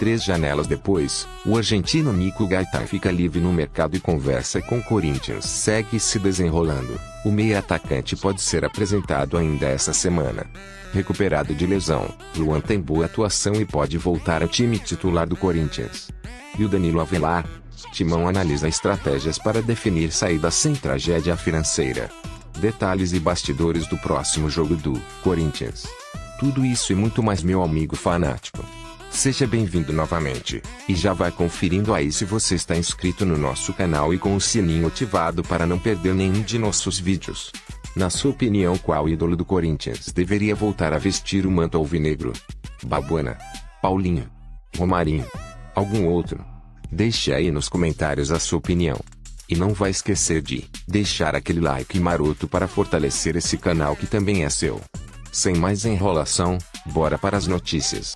3 janelas depois, o argentino Nico Gaetan fica livre no mercado e conversa com o Corinthians segue se desenrolando. O meia atacante pode ser apresentado ainda essa semana. Recuperado de lesão, Luan tem boa atuação e pode voltar ao time titular do Corinthians. E o Danilo Avelar? Timão analisa estratégias para definir saída sem tragédia financeira. Detalhes e bastidores do próximo jogo do Corinthians. Tudo isso e muito mais, meu amigo fanático. Seja bem-vindo novamente, e já vai conferindo aí se você está inscrito no nosso canal e com o sininho ativado para não perder nenhum de nossos vídeos. Na sua opinião, qual ídolo do Corinthians deveria voltar a vestir o manto alvinegro? Balbuena? Paulinho? Romarinho? Algum outro? Deixe aí nos comentários a sua opinião. E não vai esquecer de deixar aquele like maroto para fortalecer esse canal que também é seu. Sem mais enrolação, bora para as notícias.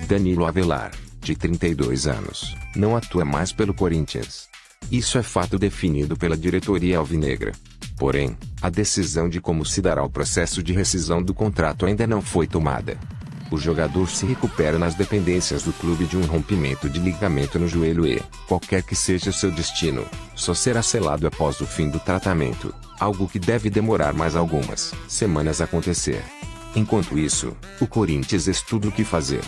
Danilo Avelar, de 32 anos, não atua mais pelo Corinthians. Isso é fato definido pela diretoria alvinegra. Porém, a decisão de como se dará o processo de rescisão do contrato ainda não foi tomada. O jogador se recupera nas dependências do clube de um rompimento de ligamento no joelho e, qualquer que seja o seu destino, só será selado após o fim do tratamento, algo que deve demorar mais algumas semanas a acontecer. Enquanto isso, o Corinthians estuda o que fazer.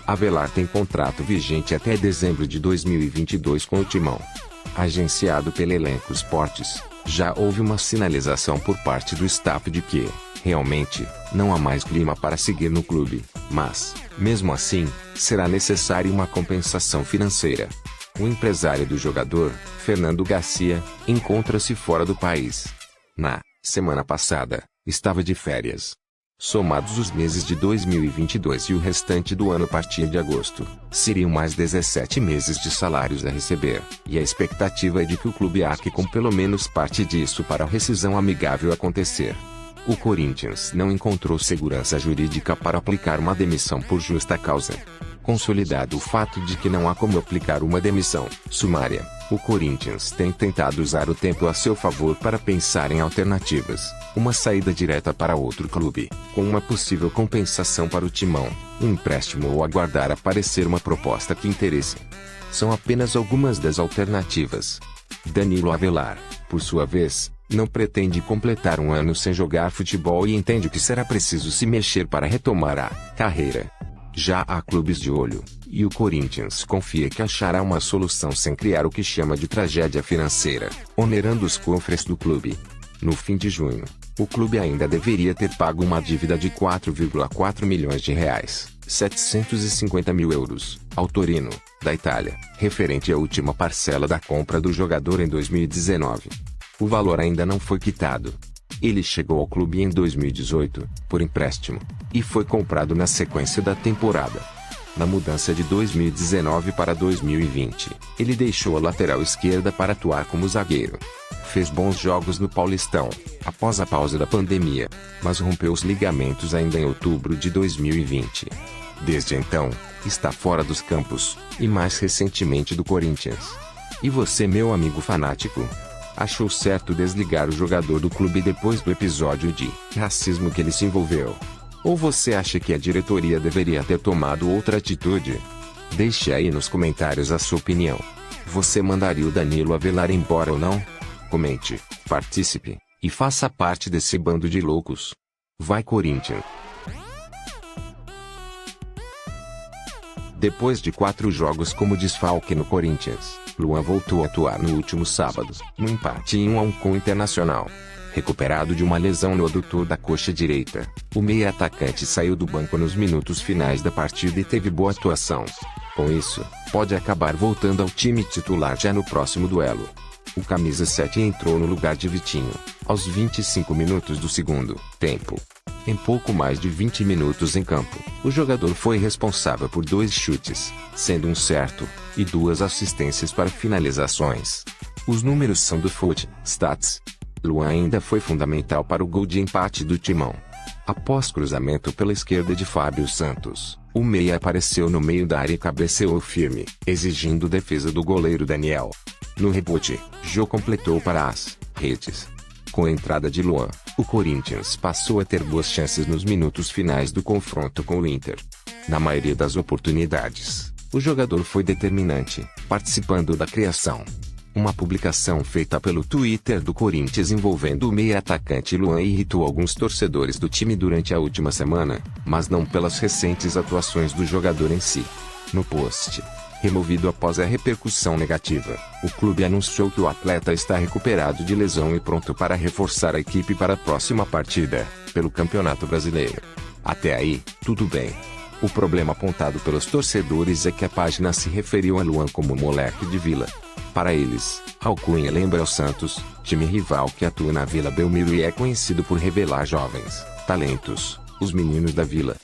Avelar tem contrato vigente até dezembro de 2022 com o Timão. Agenciado pela Elenco Esportes, já houve uma sinalização por parte do staff de que, realmente, não há mais clima para seguir no clube, mas, mesmo assim, será necessária uma compensação financeira. O empresário do jogador, Fernando Garcia, encontra-se fora do país. Na semana passada, estava de férias. Somados os meses de 2022 e o restante do ano a partir de agosto, seriam mais 17 meses de salários a receber, e a expectativa é de que o clube arque com pelo menos parte disso para a rescisão amigável acontecer. O Corinthians não encontrou segurança jurídica para aplicar uma demissão por justa causa. Consolidado o fato de que não há como aplicar uma demissão sumária, o Corinthians tem tentado usar o tempo a seu favor para pensar em alternativas, uma saída direta para outro clube, com uma possível compensação para o Timão, um empréstimo ou aguardar aparecer uma proposta que interesse. São apenas algumas das alternativas. Danilo Avelar, por sua vez, não pretende completar um ano sem jogar futebol e entende que será preciso se mexer para retomar a carreira. Já há clubes de olho, e o Corinthians confia que achará uma solução sem criar o que chama de tragédia financeira, onerando os cofres do clube. No fim de junho, o clube ainda deveria ter pago uma dívida de 4,4 milhões de reais, 750 mil euros, ao Torino, da Itália, referente à última parcela da compra do jogador em 2019. O valor ainda não foi quitado. Ele chegou ao clube em 2018, por empréstimo, e foi comprado na sequência da temporada. Na mudança de 2019 para 2020, ele deixou a lateral esquerda para atuar como zagueiro. Fez bons jogos no Paulistão, após a pausa da pandemia, mas rompeu os ligamentos ainda em outubro de 2020. Desde então, está fora dos campos, e mais recentemente do Corinthians. E você, meu amigo fanático? Achou certo desligar o jogador do clube depois do episódio de racismo que ele se envolveu? Ou você acha que a diretoria deveria ter tomado outra atitude? Deixe aí nos comentários a sua opinião. Você mandaria o Danilo Avelar embora ou não? Comente, participe, e faça parte desse bando de loucos. Vai Corinthians! Depois de 4 jogos como desfalque no Corinthians, Luan voltou a atuar no último sábado, no empate em 1-1 com o Internacional. Recuperado de uma lesão no adutor da coxa direita, o meia-atacante saiu do banco nos minutos finais da partida e teve boa atuação. Com isso, pode acabar voltando ao time titular já no próximo duelo. O camisa 7 entrou no lugar de Vitinho, aos 25 minutos do segundo tempo. Em pouco mais de 20 minutos em campo, o jogador foi responsável por 2 chutes, sendo um certo, e 2 assistências para finalizações. Os números são do FUT Stats. Luan ainda foi fundamental para o gol de empate do Timão. Após cruzamento pela esquerda de Fábio Santos, o meia apareceu no meio da área e cabeceou firme, exigindo defesa do goleiro Daniel. No rebote, Jô completou para as redes. Com a entrada de Luan, o Corinthians passou a ter boas chances nos minutos finais do confronto com o Inter. Na maioria das oportunidades, o jogador foi determinante, participando da criação. Uma publicação feita pelo Twitter do Corinthians envolvendo o meia-atacante Luan irritou alguns torcedores do time durante a última semana, mas não pelas recentes atuações do jogador em si. No post, removido após a repercussão negativa, o clube anunciou que o atleta está recuperado de lesão e pronto para reforçar a equipe para a próxima partida, pelo Campeonato Brasileiro. Até aí, tudo bem. O problema apontado pelos torcedores é que a página se referiu a Luan como moleque de Vila. Para eles, a alcunha lembra o Santos, time rival que atua na Vila Belmiro e é conhecido por revelar jovens talentos, os meninos da Vila.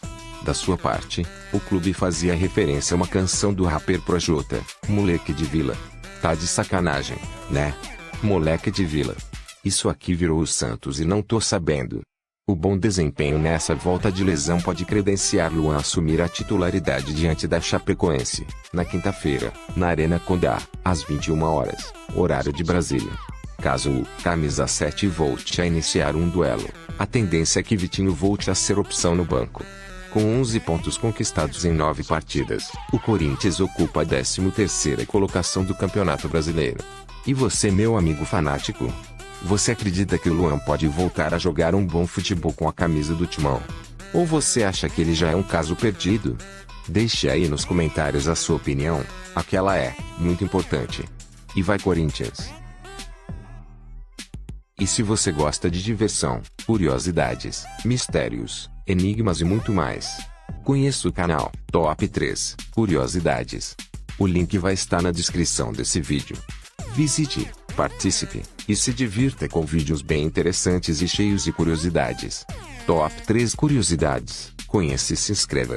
Da sua parte, o clube fazia referência a uma canção do rapper Projota, Moleque de Vila. Tá de sacanagem, né? Moleque de Vila. Isso aqui virou o Santos e não tô sabendo. O bom desempenho nessa volta de lesão pode credenciar Luan a assumir a titularidade diante da Chapecoense, na quinta-feira, na Arena Condá, às 21 horas, horário de Brasília. Caso o camisa 7 volte a iniciar um duelo, a tendência é que Vitinho volte a ser opção no banco. Com 11 pontos conquistados em 9 partidas, o Corinthians ocupa a 13ª colocação do Campeonato Brasileiro. E você, meu amigo fanático? Você acredita que o Luan pode voltar a jogar um bom futebol com a camisa do Timão? Ou você acha que ele já é um caso perdido? Deixe aí nos comentários a sua opinião, aquela é muito importante. E vai Corinthians! E se você gosta de diversão, curiosidades, mistérios, enigmas e muito mais, conheça o canal Top 3 Curiosidades. O link vai estar na descrição desse vídeo. Visite, participe e se divirta com vídeos bem interessantes e cheios de curiosidades. Top 3 Curiosidades. Conheça e se inscreva.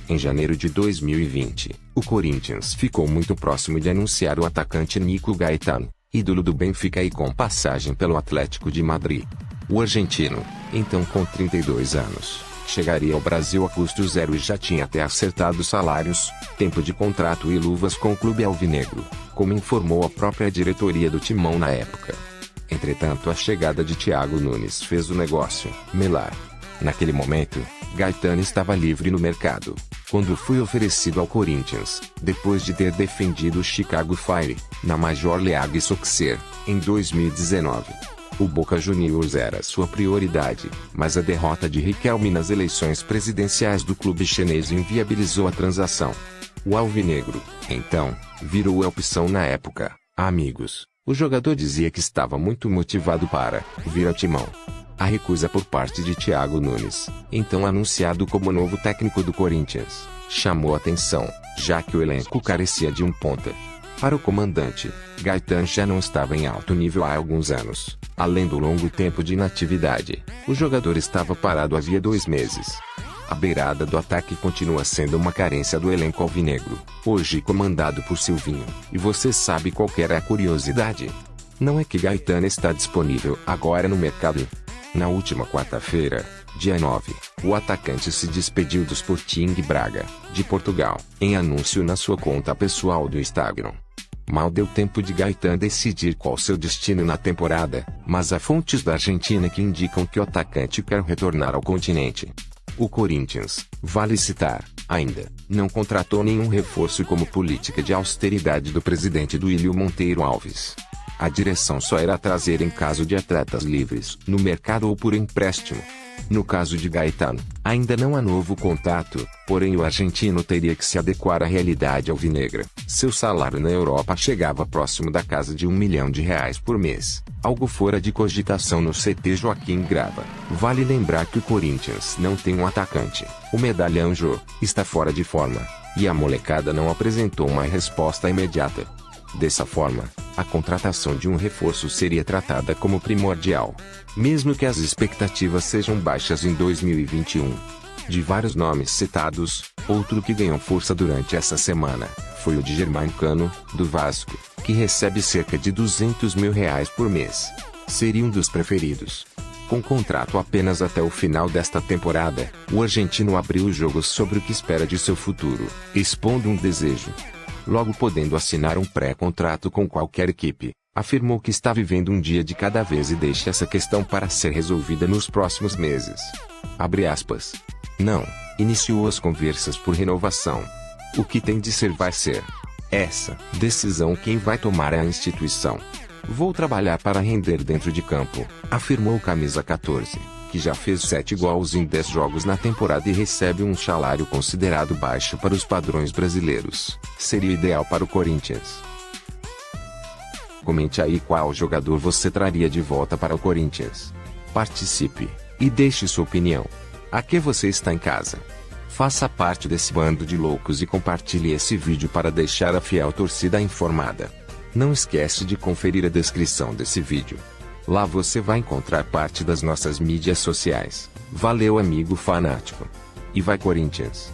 Em janeiro de 2020, o Corinthians ficou muito próximo de anunciar o atacante Nico Gaetano, ídolo do Benfica e com passagem pelo Atlético de Madrid. O argentino, então com 32 anos, chegaria ao Brasil a custo zero e já tinha até acertado salários, tempo de contrato e luvas com o clube alvinegro, como informou a própria diretoria do Timão na época. Entretanto, a chegada de Thiago Nunes fez o negócio melar. Naquele momento, Gaetano estava livre no mercado, quando foi oferecido ao Corinthians, depois de ter defendido o Chicago Fire, na Major League Soccer, em 2019. O Boca Juniors era sua prioridade, mas a derrota de Riquelme nas eleições presidenciais do clube chinês inviabilizou a transação. O alvinegro, então, virou a opção na época. Amigos, o jogador dizia que estava muito motivado para vir ao Timão. A recusa por parte de Thiago Nunes, então anunciado como novo técnico do Corinthians, chamou atenção, já que o elenco carecia de um ponta. Para o comandante, Gaetano já não estava em alto nível há alguns anos. Além do longo tempo de inatividade, o jogador estava parado havia 2 meses. A beirada do ataque continua sendo uma carência do elenco alvinegro, hoje comandado por Silvinho. E você sabe qual era a curiosidade? Não é que Gaetano está disponível agora no mercado. Na última quarta-feira, dia 9, o atacante se despediu do Sporting Braga, de Portugal, em anúncio na sua conta pessoal do Instagram. Mal deu tempo de Gaetano decidir qual seu destino na temporada, mas há fontes da Argentina que indicam que o atacante quer retornar ao continente. O Corinthians, vale citar, ainda, não contratou nenhum reforço como política de austeridade do presidente Duílio Monteiro Alves. A direção só irá trazer em caso de atletas livres, no mercado ou por empréstimo. No caso de Gaetano, ainda não há novo contato, porém o argentino teria que se adequar à realidade alvinegra. Seu salário na Europa chegava próximo da casa de R$1 milhão por mês, algo fora de cogitação no CT Joaquim Grava. Vale lembrar que o Corinthians não tem um atacante. O medalhão Jô está fora de forma, e a molecada não apresentou uma resposta imediata. Dessa forma, a contratação de um reforço seria tratada como primordial, mesmo que as expectativas sejam baixas em 2021. De vários nomes citados, outro que ganhou força durante essa semana foi o de Germancano, do Vasco, que recebe cerca de R$200 mil por mês. Seria um dos preferidos. Com contrato apenas até o final desta temporada, o argentino abriu o jogo sobre o que espera de seu futuro, expondo um desejo. logo podendo assinar um pré-contrato com qualquer equipe. Afirmou que está vivendo um dia de cada vez e deixa essa questão para ser resolvida nos próximos meses. Abre aspas. Não, iniciou as conversas por renovação. O que tem de ser vai ser. Essa decisão quem vai tomar é a instituição. Vou trabalhar para render dentro de campo, afirmou o camisa 14, que já fez 7 gols em 10 jogos na temporada e recebe um salário considerado baixo para os padrões brasileiros. Seria ideal para o Corinthians. Comente aí qual jogador você traria de volta para o Corinthians. Participe e deixe sua opinião. Aqui você está em casa. Faça parte desse bando de loucos e compartilhe esse vídeo para deixar a fiel torcida informada. Não esquece de conferir a descrição desse vídeo. Lá você vai encontrar parte das nossas mídias sociais. Valeu, amigo fanático. E vai Corinthians!